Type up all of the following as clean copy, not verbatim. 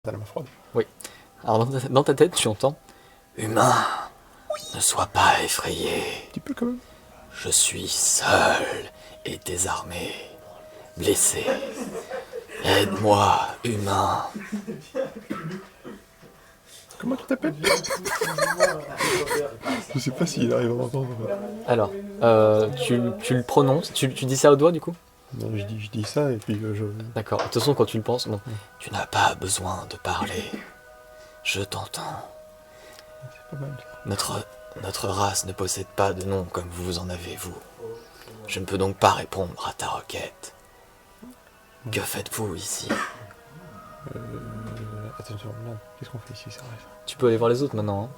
T'as la main froide. Alors dans ta tête, tu entends « Humain, ne sois pas effrayé. Un petit peu quand même. Je suis seul et désarmé, blessé. Aide-moi, humain. » Comment tu t'appelles? Je sais pas s'il arrive à m'entendre. Alors, tu le prononces, tu dis ça au doigt du coup? Non, je dis ça et puis je... D'accord, de toute façon quand tu le penses, bon. Tu n'as pas besoin de parler. Je t'entends. C'est pas mal. Notre race ne possède pas de nom comme vous en avez, vous. Je ne peux donc pas répondre à ta requête. Que faites-vous ici? Attention, là, qu'est-ce qu'on fait ici, ça reste. Tu peux aller voir les autres maintenant.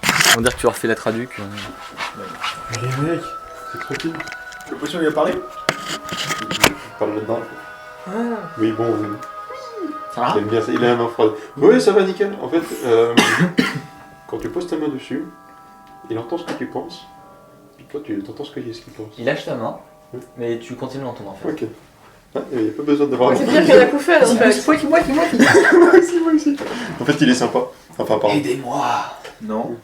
Hein. On va dire que tu leur fais la traduc. Allez mec, c'est tranquille. Le potion il a parlé. Je parle là-dedans. Oui bon, Ça va? j'aime bien ça, il a la main froide. Oui ça va nickel, en fait, quand tu poses ta main dessus, il entend ce que tu penses, puis toi tu entends ce qu'il pense. Il lâche ta main, Oui. mais tu continues lentement en fait. Ok. Il n'y a pas besoin d'avoir C'est pire qu'un acouphène en fait. Moi aussi. En fait il est sympa. Enfin pardon. Aidez-moi. Non.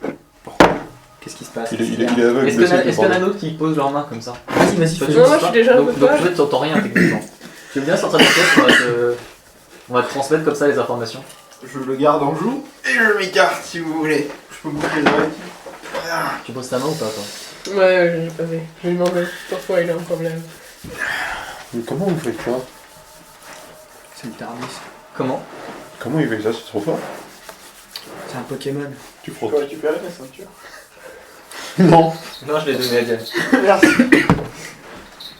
Qu'est-ce qui se passe? Il est aveugle. Est-ce qu'il y en a d'autres qui posent leurs mains comme ça? Vas-y, Toi, fais. tu Non, sais moi, je pas. suis déjà un donc, peu donc peur. tu n'entends rien techniquement. Tu veux bien sortir de la pièce, on va te transmettre comme ça les informations. Je le garde en joue et je m'écarte si vous voulez. Je peux bouger les oreilles. Tu poses ta main ou pas toi? Ouais, j'ai pas vu. Je lui demandais pourquoi il a un problème. Mais comment vous faites ça? C'est une Tardis. Comment? Comment il fait ça? C'est trop fort. C'est un Pokémon. Tu frottes. récupérer ma ceinture. Non. Non, je l'ai donné à Diane. Merci.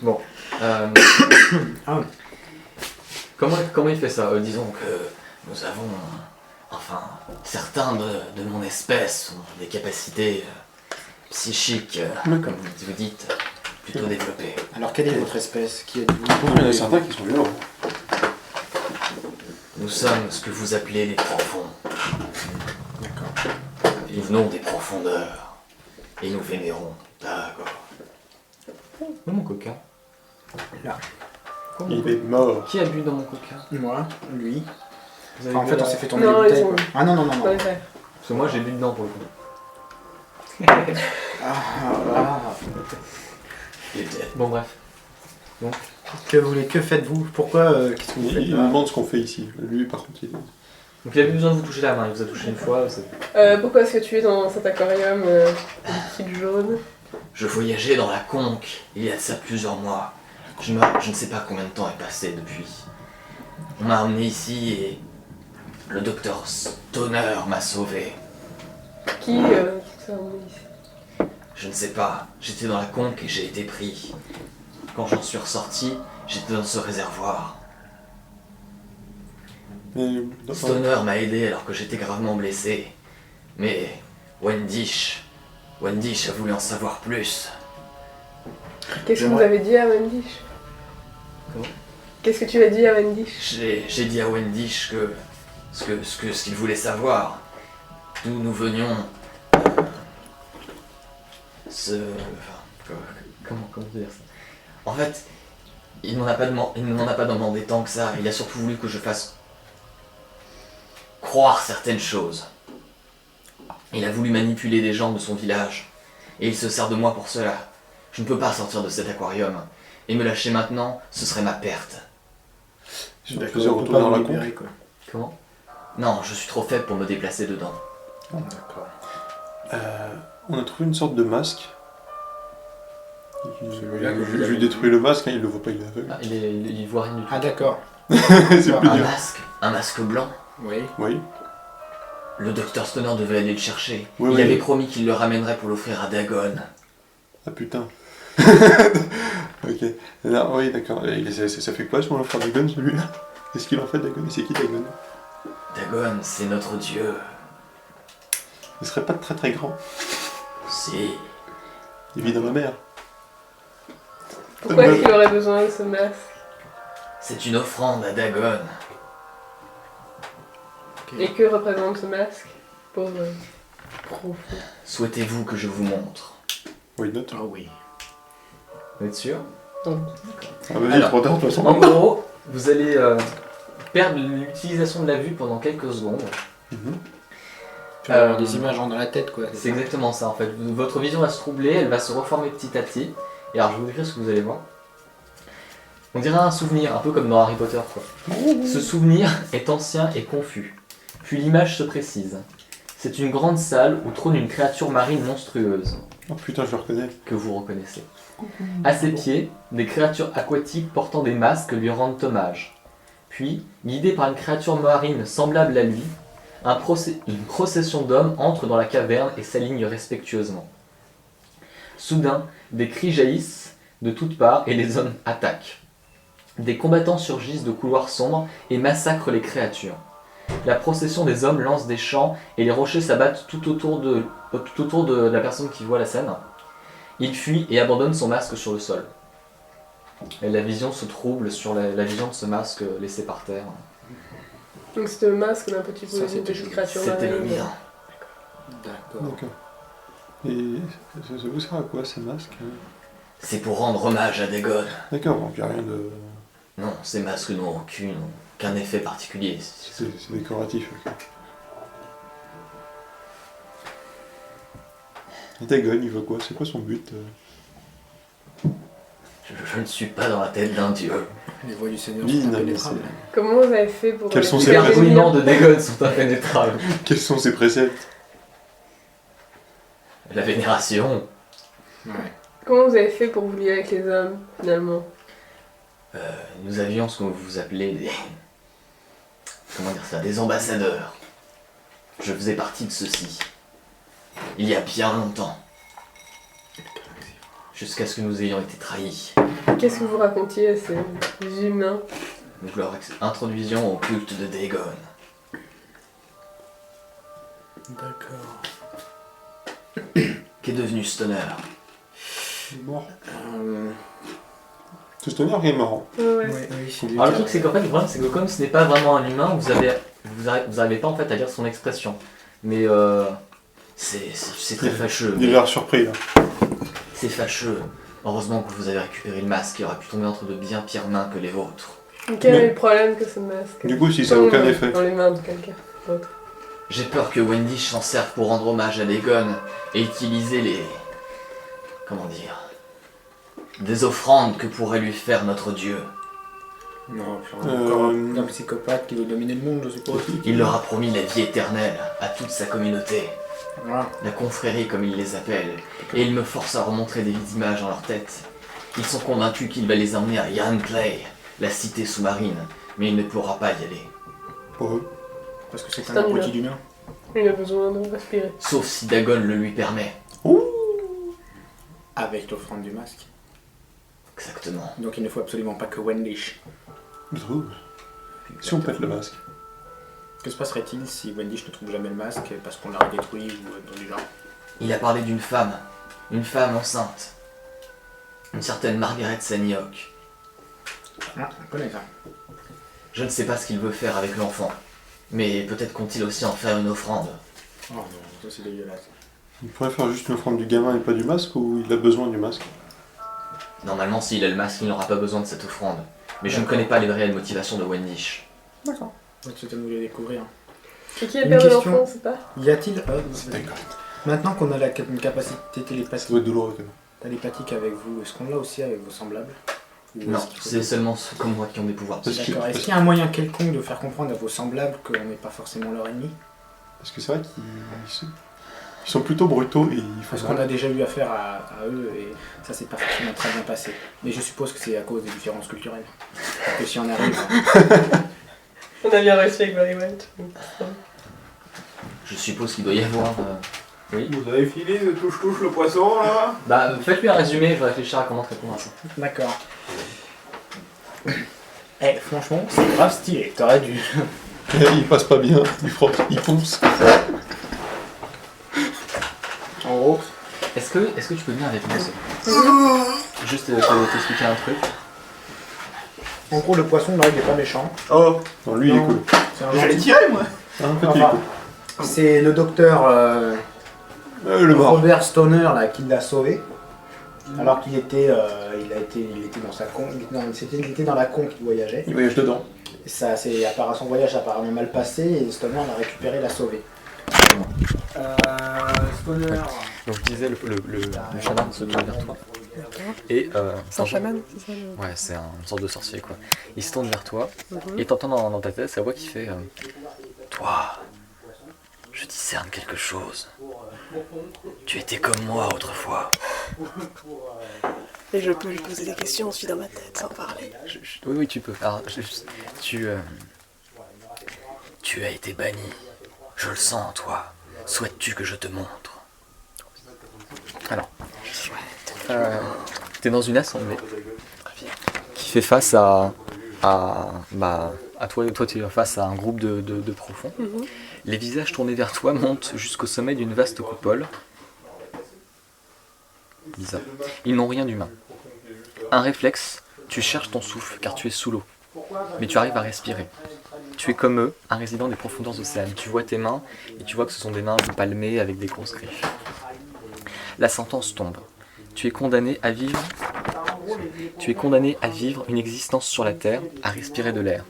Bon. Ah oui. Comment il fait ça? Disons que nous avons, enfin, certains de mon espèce ont des capacités psychiques, comme vous dites, plutôt développées. Alors, quelle est votre espèce? Qui êtes-vous? Il y en a certains qui sont violents. Nous sommes ce que vous appelez les profonds. D'accord. Nous venons des profondeurs. Et nous vénérons. D'accord. Où est mon coca? Là. Il est mort. Qui a bu dans mon coca? Moi, lui. Vous avez Enfin, en bu fait, la- on s'est fait tomber Non, les bouteilles. ils ont- Quoi. Ah non, non, non, Dans non. les verres. Parce que moi j'ai bu dedans pour le coup. Ah. Il était- Bon bref. Que faites-vous? Pourquoi? Qu'est-ce que vous faites Il là? me demande ce qu'on fait ici. Lui par contre il est... Donc il a plus besoin de vous toucher la main, il vous a touché une fois. c'est- Pourquoi est-ce que tu es dans cet aquarium liquide jaune? Je voyageais dans la conque il y a de ça plusieurs mois. Je ne sais pas combien de temps est passé depuis. On m'a emmené ici et le docteur Stoner m'a sauvé. Qui t'a emmené ici? Je ne sais pas, j'étais dans la conque et j'ai été pris. Quand j'en suis ressorti, j'étais dans ce réservoir. Mais... Stoner m'a aidé alors que j'étais gravement blessé. Mais Wendish a voulu en savoir plus. Qu'est-ce que vous J'aimerais- avez dit à Wendish? Comment? Qu'est-ce que tu as dit à Wendish? J'ai dit à Wendish que ce qu'il voulait savoir, d'où nous venions, comment dire ça? En fait, il ne m'en a pas demandé tant que ça. Il a surtout voulu que je fasse croire certaines choses. Il a voulu manipuler des gens de son village. Et il se sert de moi pour cela. Je ne peux pas sortir de cet aquarium. Et me lâcher maintenant, ce serait ma perte. Je D'accord, faisais on peut retourner pas dans la vous conque. libérer, quoi. Comment? Non, je suis trop faible pour me déplacer dedans. D'accord. On a trouvé une sorte de masque. Celui-là, Je lui détruis le masque, hein, il le voit pas, il est aveugle. Ah, il voit rien du tout. Ah d'accord. C'est plus Un dur. masque blanc. Oui. Oui. Le docteur Stoner devait aller le chercher. Oui, il oui. avait promis qu'il le ramènerait pour l'offrir à Dagon. Ah putain. Ok. Là, oui, d'accord. Et ça fait quoi si on l'offre à Dagon celui-là? Qu'est-ce qu'il en fait Dagon? Et c'est qui Dagon? Dagon, c'est notre dieu. Il serait pas très très grand. Si. Il vit dans la mer. Pourquoi est-ce qu'il aurait besoin de ce masque? C'est une offrande à Dagon. Et que représente ce masque? Pauvre profond. Souhaitez-vous que je vous montre? Oui, note. Ah oui. Vous êtes sûr? Ah vas-y, Alors, trop tard de toute façon. En gros, vous allez perdre l'utilisation de la vue pendant quelques secondes. Mhm. Tu vas avoir des images dans la tête, quoi. C'est exactement ça en fait. Votre vision va se troubler, elle va se reformer petit à petit. Et alors je vais vous décrire ce que vous allez voir. On dirait un souvenir, un peu comme dans Harry Potter quoi. Ce souvenir est ancien et confus. Puis l'image se précise. C'est une grande salle où trône une créature marine monstrueuse, Oh putain, je le reconnais. que vous reconnaissez. À ses pieds, des créatures aquatiques portant des masques lui rendent hommage. Puis, guidé par une créature marine semblable à lui, une procession d'hommes entre dans la caverne et s'aligne respectueusement. Soudain, des cris jaillissent de toutes parts et les hommes attaquent. Des combattants surgissent de couloirs sombres et massacrent les créatures. La procession des hommes lance des chants et les rochers s'abattent tout autour de la personne qui voit la scène. Il fuit et abandonne son masque sur le sol. Et la vision se trouble sur la vision de ce masque laissé par terre. Donc c'était le masque d'un petit Ça, peu c'était une petite chaud. créature C'était le marine. mien. D'accord. D'accord. Et ça vous sert à quoi ces masques? C'est pour rendre hommage à Dagon. D'accord, donc il n'y a rien de. Non, ces masques n'ont aucun effet particulier. C'est décoratif. Ok. Et Dagon, il veut quoi? C'est quoi son but? Je ne suis pas dans la tête d'un dieu. Les voix du Seigneur Oui, sont non, mais impénétrables. Comment vous avez fait pour... Quels sont Les ces arguments de Dagon sont impénétrables. Quels sont ses préceptes? La vénération, Ouais. Comment vous avez fait pour vous lier avec les hommes, finalement? nous avions ce que vous appelez des... Comment dire ça? Des ambassadeurs. Je faisais partie de ceux-ci. Il y a bien longtemps. Jusqu'à ce que nous ayons été trahis. Qu'est-ce que vous racontiez à ces humains? Nous leur introduisions au culte de Dagon. D'accord. Qu'est devenu Stoner? Il est mort. Euh... Ce stoner il est marrant. Ouais. Oui, c'est lui. Alors le truc c'est qu'en fait le problème c'est que comme ce n'est pas vraiment un humain, vous avez pas en fait à lire son expression. Mais c'est très fâcheux. Il a l'air surpris là. C'est fâcheux. Heureusement que vous avez récupéré le masque qui aurait pu tomber entre de bien pires mains que les vôtres. Quel Mais- est le problème que ce masque? Du coup, si ça n'a Tombe aucun effet. dans les mains de quelqu'un d'autre. J'ai peur que Wendy s'en serve pour rendre hommage à Dagon et utiliser les... Comment dire... Des offrandes que pourrait lui faire notre dieu. Non, puis on a encore un psychopathe qui veut dominer le monde, je suppose. Il leur a promis la vie éternelle à toute sa communauté, Voilà. la confrérie comme il les appelle, et il me force à remontrer des images dans leur tête. Ils sont convaincus qu'il va les emmener à Yarnclay, la cité sous-marine, mais il ne pourra pas y aller. Pour eux. Parce que c'est C'est un un humain. abruti d'humain. Il a besoin de respirer. Sauf si Dagon le lui permet. Avec l'offrande du masque. Exactement. Donc il ne faut absolument pas que Wendish. Je trouve. Si on pète le masque. Que se passerait-il si Wendish ne trouve jamais le masque parce qu'on l'a détruit ou dans du genre? Il a parlé d'une femme enceinte. Une certaine Margaret Saniok. Ah, on connaît ça. Je ne sais pas ce qu'il veut faire avec l'enfant, mais peut-être compte-t-il aussi en faire une offrande. Oh non, ça c'est dégueulasse. Il pourrait faire juste une offrande du gamin et pas du masque, ou il a besoin du masque? Normalement, s'il a le masque, il n'aura pas besoin de cette offrande. Mais je ne connais pas les réelles motivations de Wendish. D'accord. C'est à nous de les découvrir. Et qui a Une perdu question. l'enfant, c'est pas? Y a-t-il... D'accord. maintenant qu'on a une capacité Ça télépathique, doit être douloureux quand même. télépathique avec vous, est-ce qu'on l'a aussi avec vos semblables? Ou Non, est-ce qu'il faut- c'est seulement ceux comme moi qui ont des pouvoirs. Parce que- D'accord. Est-ce qu'il y a un moyen quelconque de faire comprendre à vos semblables qu'on n'est pas forcément leur ennemi? Parce que c'est vrai qu'ils sont plutôt brutaux et il faut Parce ça. qu'on a déjà eu affaire à eux et ça s'est pas forcément très bien passé. Mais je suppose que c'est à cause des différences culturelles. Que si on arrive... On a bien réussi avec Barry White. Je suppose qu'il doit y avoir... Oui. Vous avez filé de touche-touche le poisson là? Bah, faites-lui un résumé, je vais réfléchir à comment te répondre à ça. D'accord. Eh, franchement, c'est grave stylé. T'aurais dû... Il passe pas bien, il frotte, il fonce. En gros... Est-ce que tu peux venir avec moi Juste t'expliquer un truc. En gros, le poisson, là, il est pas méchant. Oh non, lui il est Non. cool. C'est un J'allais gentil. tirer moi! Ah, en fait, il est Enfin, c'est le docteur cool. Le mort. Robert Stoner là, qui l'a sauvé. Alors qu'il était, il était dans sa con, il était dans la con qui voyageait. Il voyage dedans. Ça, son voyage a apparemment mal passé et Stoner l'a récupéré, l'a sauvé. Stoner. Donc je disais, le chaman se tourne vers toi. Et C'est un chaman, c'est ça ouais, c'est une sorte de sorcier quoi. Il se tourne vers toi et t'entends dans ta tête sa voix qui fait toi, je discerne quelque chose. Tu étais comme moi autrefois. Et je peux lui poser des questions aussi dans ma tête sans parler. Oui, tu peux. Alors, tu as été banni. Je le sens en toi. Souhaites-tu que je te montre? Alors, t'es dans une assemblée qui fait face à toi. Toi, tu es face à un groupe de profonds. Les visages tournés vers toi montent jusqu'au sommet d'une vaste coupole. Bizarre. Ils n'ont rien d'humain. Un réflexe, tu cherches ton souffle car tu es sous l'eau. Mais tu arrives à respirer. Tu es comme eux, un résident des profondeurs océanes. Tu vois tes mains et tu vois que ce sont des mains palmées avec des grosses griffes. La sentence tombe. Tu es condamné à vivre une existence sur la terre, à respirer de l'air.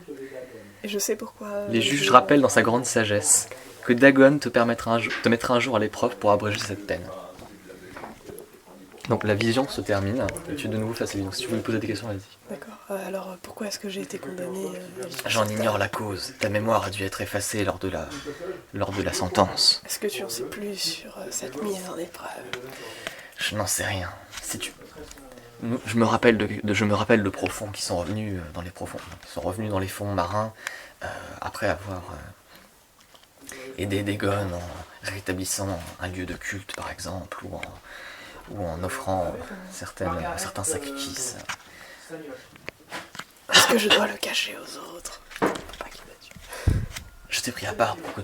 Et je sais pourquoi... Les juges rappellent dans sa grande sagesse que Dagon te mettra un jour à l'épreuve pour abréger cette peine. Donc la vision se termine et tu es de nouveau face à lui. Donc si tu veux me poser des questions, vas-y. D'accord. Alors pourquoi est-ce que j'ai été condamnée J'en ignore la cause. Ta mémoire a dû être effacée lors de la sentence. Est-ce que tu en sais plus sur cette mise en épreuve? Je n'en sais rien. Je me rappelle de profonds qui sont revenus dans les profonds, qui sont revenus dans les fonds marins après avoir aidé Dagon en rétablissant un lieu de culte par exemple ou en offrant certains sacrifices. Est-ce que je dois le cacher aux autres? Je t'ai pris à part pour que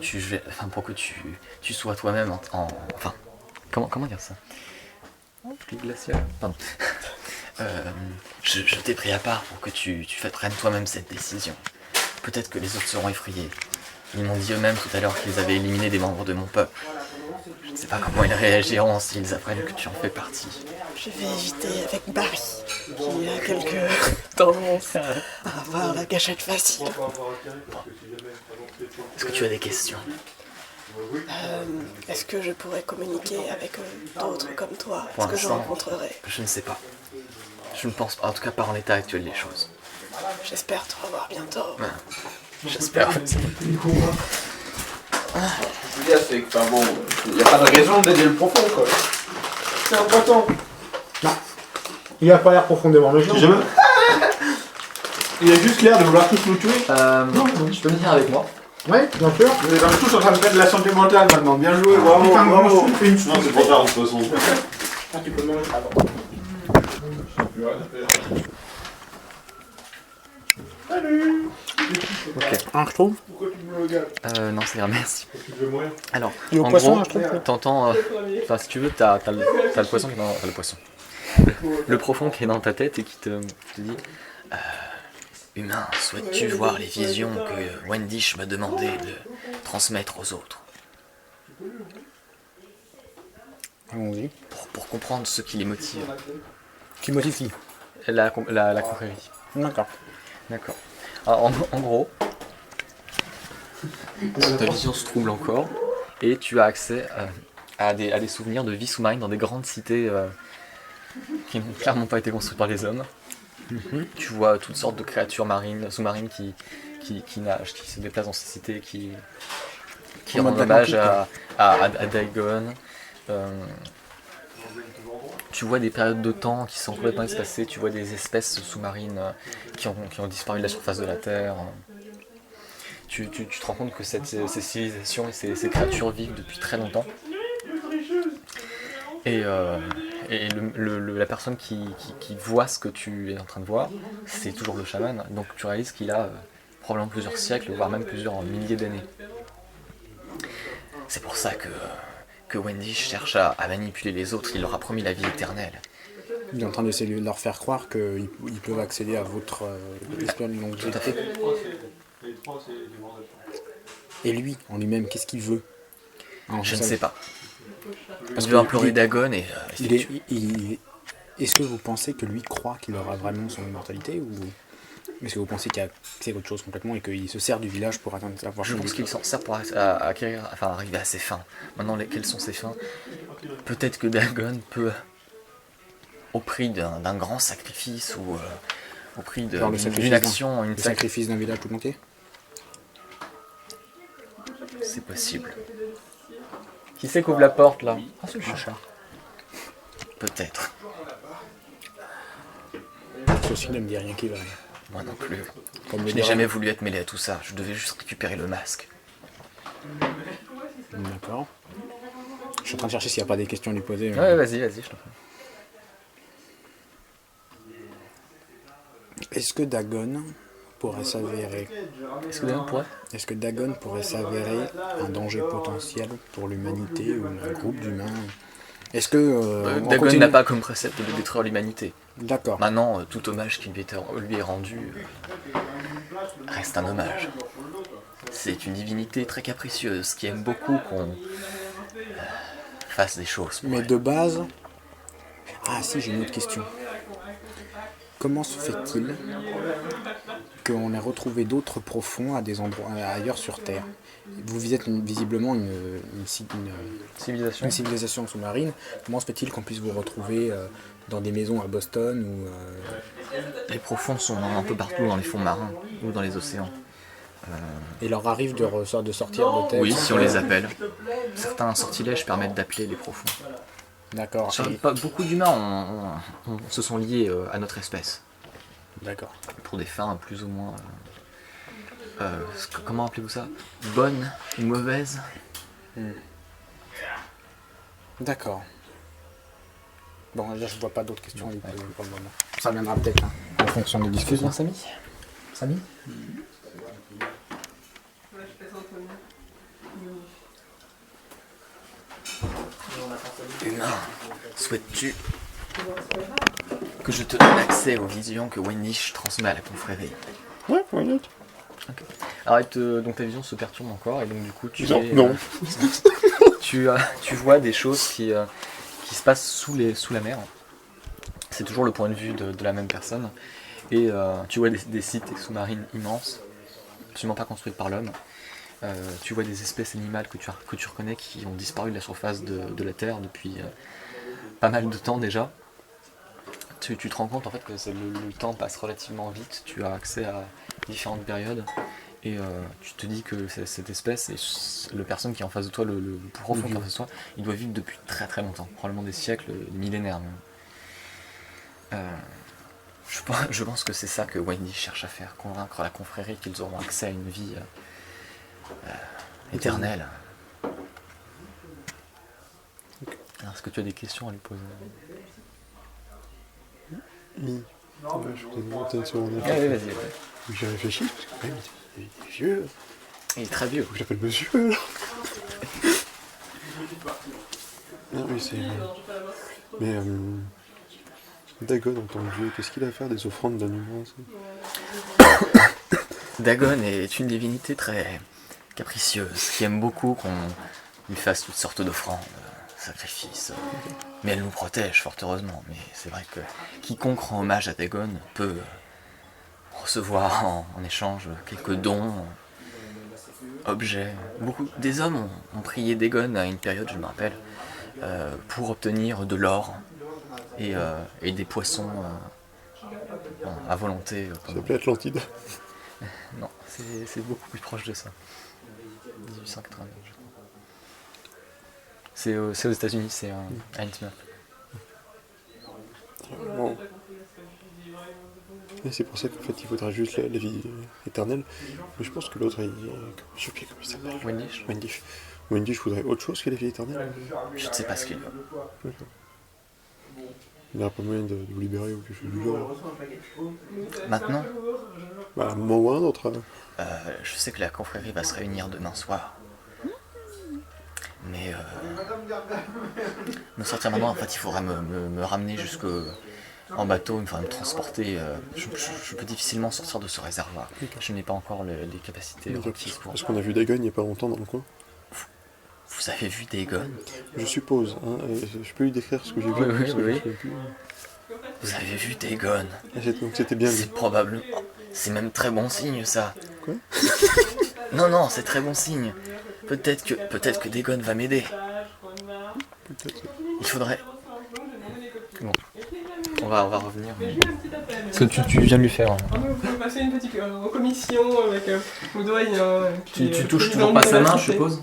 tu sois toi-même enfin, comment dire ça? Pluie glaciale. Pardon. Je t'ai pris à part pour que tu prennes toi-même cette décision. Peut-être que les autres seront effrayés. Ils m'ont dit eux-mêmes tout à l'heure qu'ils avaient éliminé des membres de mon peuple. Je ne sais pas comment ils réagiront s'ils apprennent que tu en fais partie. Je vais éviter avec Barry, qui a quelques tendances à avoir la gâchette facile. Est-ce que tu as des questions? Est-ce que je pourrais communiquer avec d'autres comme toi? Pour Est-ce que je l'instant, rencontrerai? Je ne sais pas. Je ne pense pas, en tout cas pas en l'état actuel des choses. J'espère te revoir bientôt. Ouais. J'espère. C'est que, enfin bon, il n'y a pas de raison d'aider le profond, quoi. C'est un poisson. Non. Il a pas l'air profondément méchant. Jamais. Il a juste l'air de vouloir tous nous tuer. Tu peux venir avec moi. Ouais, bien sûr. Vous êtes tous en train de faire de la santé mentale maintenant. Bien joué, bravo, Putain, bravo. moi, je fais une Non, c'est trop tard de toute façon. Ah, tu peux manger. Ah bon. Ok. Un retrouve. Pourquoi tu me regardes? Non, c'est grave, merci. Tu veux mourir? Alors, Il est au en poisson, gros, un retrouve. t'entends... Enfin, si tu veux, t'as le poisson qui est dans... Enfin, le poisson. Le profond qui est dans ta tête et qui te dit... Humain, souhaites-tu voir les visions que Wendish m'a demandé de transmettre aux autres? Allons-y. Pour comprendre ce qui les motive. Qui motive qui? La confrérie. D'accord. D'accord. Alors, en gros, ta vision se trouble encore et tu as accès à des souvenirs de vie sous-marine dans des grandes cités qui n'ont clairement pas été construites par les hommes. Tu vois toutes sortes de créatures sous-marines qui nagent, qui se déplacent dans ces cités, qui rendent hommage à Dagon. Tu vois des périodes de temps qui sont complètement espacées, tu vois des espèces sous-marines qui ont disparu de la surface de la Terre. Tu te rends compte que ces civilisations et ces créatures vivent depuis très longtemps. Et la personne qui voit ce que tu es en train de voir, c'est toujours le chaman. Donc tu réalises qu'il a probablement plusieurs siècles, voire même plusieurs milliers d'années. C'est pour ça que Wendish cherche à manipuler les autres. Il leur a promis la vie éternelle. Il est en train d'essayer de leur faire croire qu'ils peuvent accéder à votre espèce de longévité. Tout à fait. Et lui, en lui-même, qu'est-ce qu'il veut? Je ne sais pas. Parce Il veut que implorer Dagon et... il Est-ce que vous pensez que lui croit qu'il aura vraiment son immortalité, ou est-ce que vous pensez qu'il y a c'est autre chose complètement et qu'il se sert du village pour atteindre avoir Je son pense but? qu'il s'en sert pour arriver à ses fins. Maintenant, quelles sont ses fins? Peut-être que Dagon peut, au prix d'un grand sacrifice ou au prix Genre le d'une sacrifice action, Le sacrifice d'un village tout entier? c'est possible. Qui c'est qu'ouvre la porte là? Ah, c'est le Un chat. chat. Peut-être. Ceci ne me dit rien qui va. Moi non plus. Comme le Je n'ai dirait- jamais voulu être mêlé à tout ça. Je devais juste récupérer le masque. D'accord. Je suis en train de chercher s'il n'y a pas des questions à lui poser. Ouais, vas-y, je t'en prie. Est-ce que Dagon pourrait s'avérer Est-ce que Dagon pourrait? Est-ce que Dagon pourrait s'avérer un danger potentiel pour l'humanité ou un groupe d'humains? Est-ce que on Dagon continue n'a pas comme précepte de détruire l'humanité. D'accord. Maintenant, tout hommage qui lui est rendu reste un hommage. C'est une divinité très capricieuse qui aime beaucoup qu'on fasse des choses. pour Mais elle. de base... Ah si, j'ai une autre question. Comment se fait-il qu'on ait retrouvé d'autres profonds à des endroits ailleurs sur Terre? Vous êtes visiblement une Civilisation. civilisation sous-marine. Comment se fait-il qu'on puisse vous retrouver dans des maisons à Boston ou Les profonds sont un peu partout dans les fonds marins ou dans les océans. il leur arrive de sortir de Terre? Oui, si on les appelle. Certains sortilèges permettent d'appeler les profonds. D'accord. Et- Pas beaucoup d'humains se sont liés à notre espèce. D'accord. Pour des fins plus ou moins... comment appelez-vous ça? Bonnes ou mauvaises? D'accord. Bon, là, je vois pas d'autres questions à lui poser pour le moment. Ça viendra peut-être hein, en fonction des discussions. Excuse-moi, Samy. Samy? Humain, souhaites-tu que je te donne accès aux visions que Wendish transmet à la confrérie? Ouais, why not? Arrête, donc ta vision se perturbe encore et donc du coup tu Non, es, non. tu vois des choses qui se passent sous la mer. C'est toujours le point de vue de la même personne. Et tu vois des cités sous-marines immenses, absolument pas construites par l'homme. Tu vois des espèces animales que tu reconnais qui ont disparu de la surface de la Terre depuis pas mal de temps déjà. Tu te rends compte en fait que le temps passe relativement vite, tu as accès à différentes périodes et tu te dis que cette espèce et le personne qui est en face de toi, le profond qui est en face de toi, il doit vivre depuis très très longtemps, probablement des siècles, des millénaires même. Je pense que c'est ça que Wendy cherche à faire, convaincre la confrérie qu'ils auront accès à une vie éternelle. Alors, est-ce que tu as des questions à lui poser? Oui. Ouais, je voudrais demander une seconde. Allez, vas-y. J'ai réfléchi, parce que quand même, il est vieux. Il est très vieux. Faut que je l'appelle monsieur, là. Ah oui, c'est... Mais, Dagon, en tant que vieux, qu'est-ce qu'il a à faire des offrandes d'un humain, ça? Dagon est une divinité très capricieuse, qui aime beaucoup qu'on lui fasse toutes sortes d'offrandes, sacrifices. Mais elle nous protège, fort heureusement. Mais c'est vrai que quiconque rend hommage à Dagon peut recevoir en échange quelques dons, objets. Des hommes ont prié Dagon à une période, je me rappelle, pour obtenir de l'or et des poissons à volonté. Ça s'appelait Atlantide. Non, c'est beaucoup plus proche de ça. 1880, je crois. C'est aux États-Unis, c'est à Innsmouth. Bon. Et c'est pour ça qu'en fait il faudra juste la vie éternelle. Mais je pense que l'autre, je sais plus comment il s'appelle. Wendish. Wendish voudrait autre chose que la vie éternelle. Je ne sais pas ce qu'il veut. D'accord. Il n'y aura pas moyen de vous libérer ou quelque chose du genre. Maintenant, Bah, à un moment ou à un autre. je sais que la confrérie va se réunir demain soir. Mais me sortir maintenant, en fait, il faudra me ramener en bateau, il faudra me transporter. Je peux difficilement sortir de ce réservoir. Je n'ai pas encore les capacités requises pour... Parce qu'on a vu Dagon il n'y a pas longtemps dans le coin. Vous avez vu Dagon? Je suppose. Hein, je peux lui décrire ce que j'ai vu. Oui, parce que oui. je sais plus. Vous avez vu Dagon? Donc c'était bien lui. C'est probablement... C'est même très bon signe, ça. Quoi? Non, c'est très bon signe. Peut-être que Dagon va m'aider. Peut-être. Il faudrait... Bon. On va revenir. Ce que tu viens de lui faire. Vous pouvez passer une petite commission avec vos doyens. Tu touches toujours pas sa main, je suppose?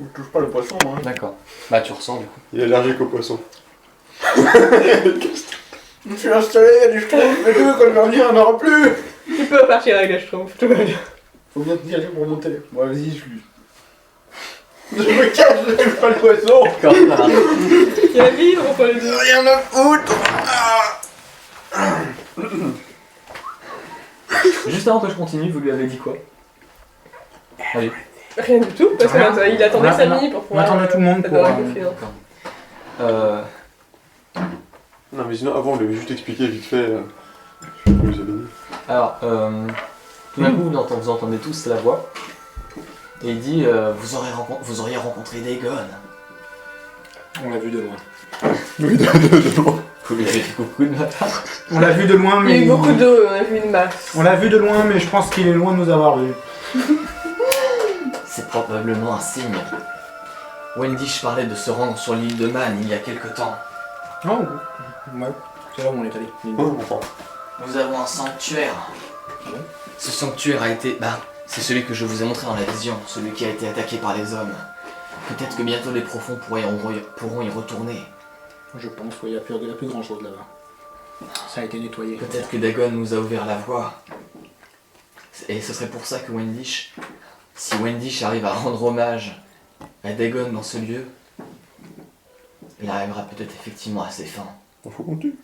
Je touche pas le poisson, moi. D'accord. Bah tu ressens du coup. Il est allergique au poisson. Je suis installé, il y a du schtroumpf, mais deux, quand je vais revenir, il n'y en aura plus. Tu peux partir avec la schtroumpf, tout va bien. Faut bien te dire pour monter. Bon, vas-y, je lui. Je me cache, je touche pas le poisson. D'accord, ça va. Il y a la vie entre les deux. Rien à foutre. Juste avant que je continue, vous lui avez dit quoi? Allez. Rien du tout, parce Rien. qu'il attendait Samy pour pouvoir. On attendait tout le monde être pour, dans la euh, confidence. Non mais sinon avant on lui avait juste expliqué vite fait. Je sais pas ce que vous avez dit. Alors, tout d'un coup, vous entendez tous la voix. Et il dit vous auriez rencontré Dagon. On l'a vu de loin. Oui, de loin. Vous lui avez fait coucou de ma part. On l'a vu de loin, Il y a mais... eu beaucoup d'eau, on a vu une masse. On l'a vu de loin, mais je pense qu'il est loin de nous avoir vus. C'est probablement un signe. Wendish parlait de se rendre sur l'île de Man il y a quelque temps. Non, ouais. C'est là où on est allé. Oh, enfin. Nous avons un sanctuaire. Ce sanctuaire a été... c'est celui que je vous ai montré dans la vision, celui qui a été attaqué par les hommes. Peut-être que bientôt les profonds pourront y retourner. Je pense qu'il n'y a plus grand chose là-bas. Ça a été nettoyé. Peut-être que Dagon nous a ouvert la voie. Et ce serait pour ça que Wendish... Si Wendish arrive à rendre hommage à Dagon dans ce lieu, il arrivera peut-être effectivement à ses fins. Il faut qu'on tue.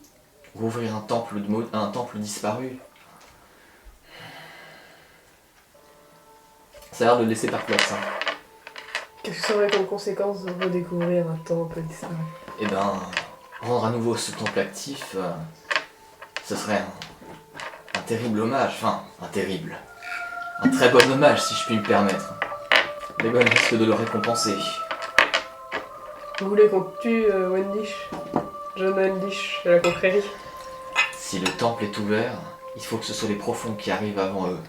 Rouvrir un temple disparu. Ça a l'air de le laisser perplexe. Hein. Qu'est-ce que ça aurait comme conséquence de redécouvrir un temple disparu? Eh ben, rendre à nouveau ce temple actif, ce serait un terrible hommage. Enfin, un très bon hommage si je puis me permettre. Dagon risque de le récompenser. Vous voulez qu'on tue Wendish? John Wendish de la confrérie? Si le temple est ouvert, il faut que ce soit les profonds qui arrivent avant eux.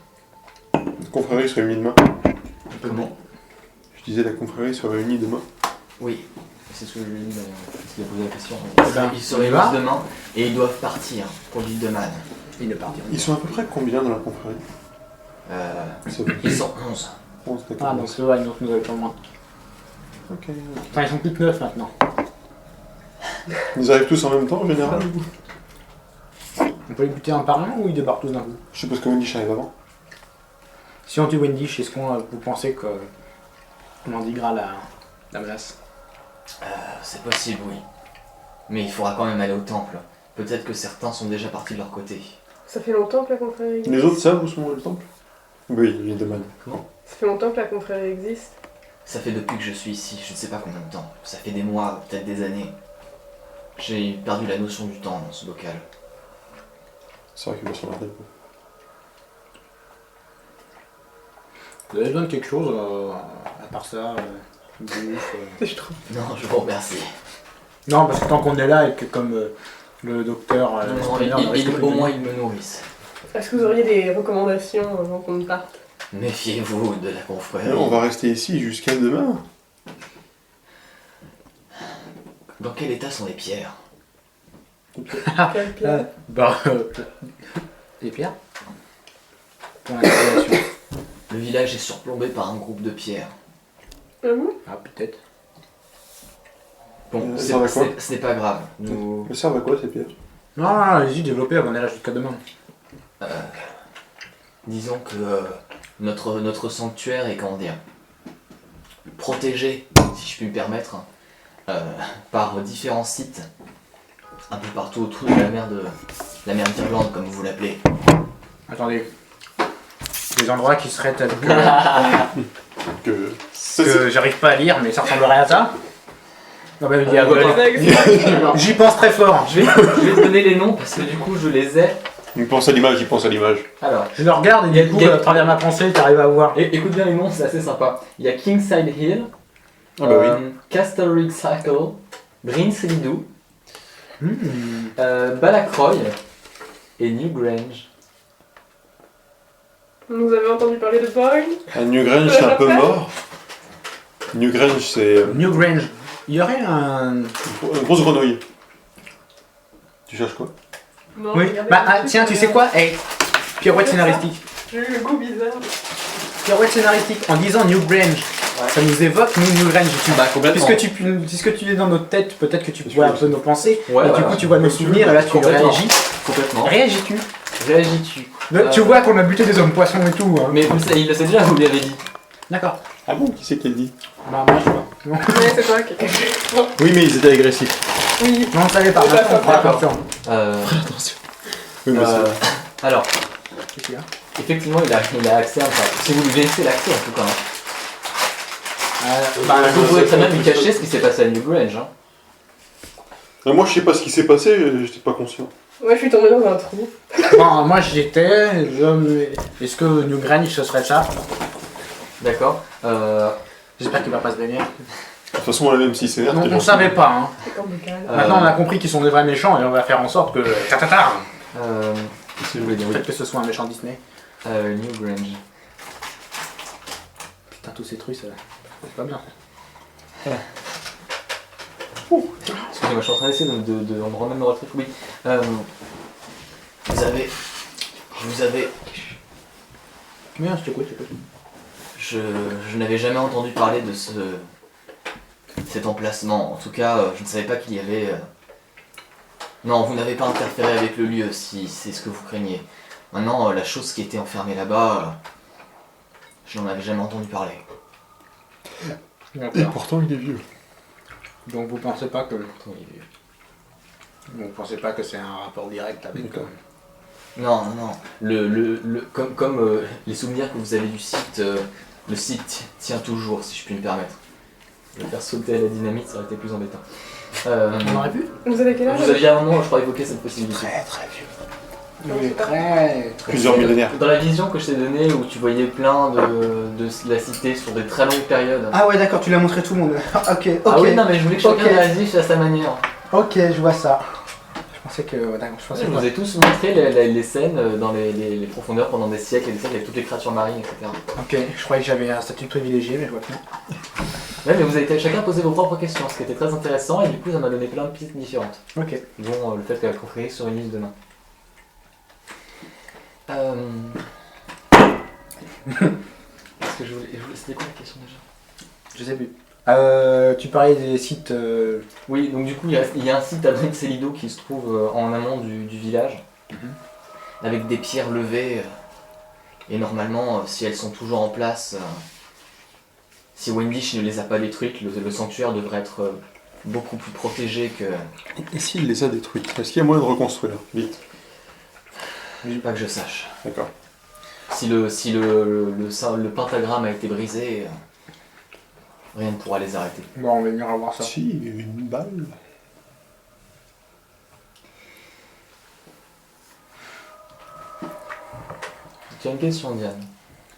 La confrérie se réunit demain. Comment? Je disais la confrérie se réunit demain. Oui, c'est ce que je lui ai dit parce qu'il a posé la question. ben, Ils se on y réunissent va demain et ils doivent partir pour l'île de Man. Il ne partira. Ils sont à peu près combien dans la confrérie? Ça veut Ils sont 11. 11, d'accord. Ah, donc c'est vrai, donc nous avons pas moins. Ok. Enfin, ils sont plus que 9 maintenant. Ils arrivent tous en même temps en général? On peut les buter un par un ou ils débarquent tous d'un coup? Je suppose que Wendish arrive avant. Si on tue Wendish, est-ce qu'on vous pensez que on endiguera la menace? C'est possible, oui. Mais il faudra quand même aller au temple. Peut-être que certains sont déjà partis de leur côté. Ça fait longtemps que la confrérie existe? Les autres savent où sont le temple? Oui, l'île de Man. Ça fait longtemps que la confrérie existe? Ça fait depuis que je suis ici, je ne sais pas combien de temps. Ça fait des mois, peut-être des années. J'ai perdu la notion du temps dans ce local. C'est vrai qu'il va s'en rappeler. Vous avez besoin de quelque chose à part ça bouffe, Je trouve. Non, je vous remercie. Non, parce que tant qu'on est là et que comme le docteur... Au moins ils me nourrissent. Est-ce que vous auriez des recommandations avant qu'on ne parte? Méfiez-vous de la confrérie. On va rester ici jusqu'à demain. Dans quel état sont les pierres? Quelle pierre? Les pierres pour l'installation. Le village est surplombé par un groupe de pierres. Ah, peut-être. Bon, ça va quoi ce n'est pas grave. Nous... Mais ça va quoi ces pierres? Non, allez-y, développez avant d'aller jusqu'à demain. Disons que notre sanctuaire est, comment dire, protégé, si je puis me permettre, par différents sites, un peu partout autour de la mer d'Irlande, comme vous l'appelez. Attendez. Des endroits qui seraient tels Que... que j'arrive pas à lire, mais ça ressemblerait à ça. Non, bah, D'accord. j'y pense très fort. Je vais te donner les noms parce que du coup je les ai. Il pense à l'image, il pense à l'image. Alors, Je le regarde et du coup, à travers ma pensée, t'arrives à voir. écoute bien les noms, c'est assez sympa. Il y a Kingside Hill, Ah bah oui. Castle Rig Cycle, Brinsley Balacroy et Newgrange. Vous avez entendu parler de Boyne? Newgrange, c'est un peu mort. Newgrange, c'est Newgrange. Il y aurait un... une grosse grenouille. Tu cherches quoi? Non, Oui. regardez, Bah, je tiens, suis tu sais quoi? Hey, pirouette Ouais, scénaristique. J'ai eu le goût bizarre. Pirouette scénaristique. En disant Newgrange, ça nous évoque Newgrange. Bah, complètement. Puisque tu es dans notre tête, peut-être que tu vois un peu nos pensées. Ouais, et voilà. du coup, tu vois nos souvenirs, et là, tu Complètement. réagis. Complètement. Réagis-tu? Réagis-tu? Tu vois qu'on a buté des hommes poissons et tout. Hein. Mais il le sait déjà, vous lui avez dit. D'accord. Ah bon, qui c'est qui le dit? Bah, moi, je vois. Non, Mais c'est toi quelqu'un. Oui, mais ils étaient agressifs. Oui. on ne savait pas. C'est pas Maintenant, on fera d'accord. attention. Attention. Oui, mais Alors, Qu'est-ce qu'il y a effectivement, il a accès à ça. Si vous lui laissez l'accès, en tout cas. Vous pouvez très bien lui cacher ce qui s'est passé à Newgrange. Hein. moi, je sais pas ce qui s'est passé, j'étais pas conscient. Moi je suis tombée dans un trou. Bon, moi, j'étais... Est-ce que Newgrange, ce serait ça? D'accord. J'espère qu'il va pas se baigner. De toute façon, la même si c'est vert, On ne savait pas. Hein. C'est comme le calme. Maintenant, on a compris qu'ils sont des vrais méchants et on va faire en sorte que... Ta-ta-ta. Qu'est-ce que je voulais dire? Peut-être que ce soit un méchant Disney. Newgrange. Putain, tous ces trucs, c'est pas bien. Excusez-moi, je suis en train d'essayer de me remémorer le truc. Oui. Vous avez... Bien, je t'écoute. Je n'avais jamais entendu parler de cet emplacement. En tout cas, je ne savais pas qu'il y avait... Non, vous n'avez pas interféré avec le lieu, si c'est ce que vous craignez. Maintenant, la chose qui était enfermée là-bas, je n'en avais jamais entendu parler. Et pourtant, il est vieux. Donc vous pensez pas que... Pourtant, il est vieux. Vous pensez pas que c'est un rapport direct avec... Non. Comme les souvenirs que vous avez du site, le site tient toujours, si je puis me permettre. Le faire sauter à la dynamite, ça aurait été plus embêtant. On aurait pu. Vous avez quel âge? Vous aviez un moment, je crois, évoqué cette possibilité. Très vieux. Oui, très... Plusieurs millénaires. Dans la vision que je t'ai donnée, où tu voyais plein de la cité sur des très longues périodes. Ah ouais, d'accord, tu l'as montré tout le monde. Ok. Ah oui, non, mais je voulais que chacun Ok. réagisse à sa manière. Ok, je vois ça. Je pensais que... D'accord, je pensais Je que... vous ai tous montré les scènes dans les profondeurs pendant des siècles et des siècles avec toutes les créatures marines, etc. Ok, je croyais que j'avais un statut privilégié, mais je vois que non. Ouais, mais vous avez chacun posé vos propres questions, ce qui était très intéressant, et du coup ça m'a donné plein de pistes différentes. Ok. Dont le fait qu'elle conférée sur une liste de nains. Est-ce que c'était quoi la question déjà? Je sais plus. Tu parlais des sites... Oui, donc du coup il y a un site à Brixelido qui se trouve en amont du village, avec des pierres levées, et normalement si elles sont toujours en place, si Wendish ne les a pas détruites, le sanctuaire devrait être beaucoup plus protégé que... Et s'il les a détruites? Est-ce qu'il y a moyen de reconstruire? Vite. Pas que je sache. D'accord. Si le pentagramme a été brisé, rien ne pourra les arrêter. Bon, on va venir voir ça. Si, une balle. Tu as une question, Diane?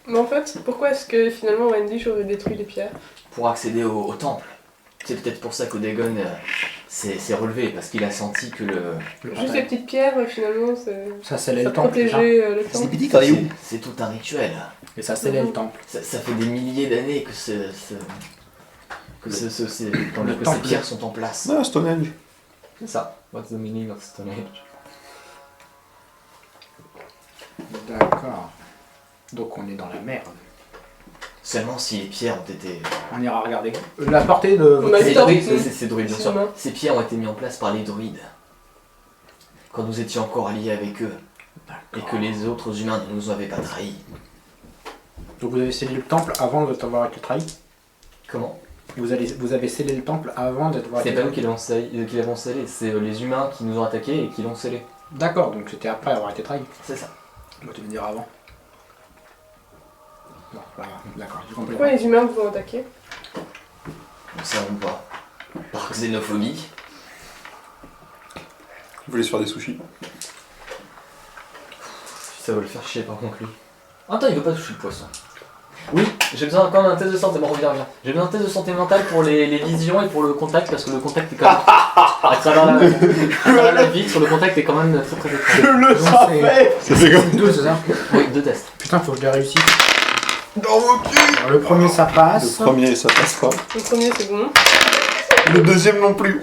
Mais en fait, pourquoi est-ce que finalement Wendish aurait détruit les pierres? Pour accéder au temple. C'est peut-être pour ça qu'Odegon s'est relevé, parce qu'il a senti que Juste les petites pierres, finalement, Ça scellait ça le temple, déjà. protégeait le temple. c'est tout un rituel. Et ça scellait le temple. Ça fait des milliers d'années que ces temple. pierres sont en place. Ah, Stonehenge. C'est ça. What's the meaning of Stonehenge? D'accord. Donc on est dans la merde. Seulement si les pierres ont été... On ira regarder. La portée de... On a Les le temps. druides, c'est druides, bien C'est sûr. humain. Ces pierres ont été mises en place par les druides. Quand nous étions encore alliés avec eux. Et que les autres humains ne nous avaient pas trahis. Donc vous avez scellé le temple avant d'avoir été trahi. Comment? Vous avez scellé le temple avant d'avoir C'est été pas nous qui l'avons scellé, c'est les humains qui nous ont attaqués et qui l'ont scellé. D'accord, donc c'était après avoir été trahi. C'est ça. Moi tu veux dire avant. Bon, voilà, d'accord, j'ai compris. Pourquoi les humains vous ont attaqué? Nous ne savons pas. Par xénophobie. Vous voulez se faire des sushis? Ça va le faire chier par contre lui. Attends, il veut pas toucher le poisson. Oui, j'ai besoin quand même d'un test de santé. Bon, reviens. J'ai besoin d'un test de santé mentale pour les visions et pour le contact, parce que le contact est quand même. à travers la vitre, sur le contact est quand même très très étrange. Je le Donc, savais. Ça fait comme... 12, c'est ça? Oui, 2 tests. Putain, faut que je le réussisse. Dans vos culs. Alors, le premier, ça passe. Le premier, ça passe pas. Le premier, c'est bon. Le deuxième non plus.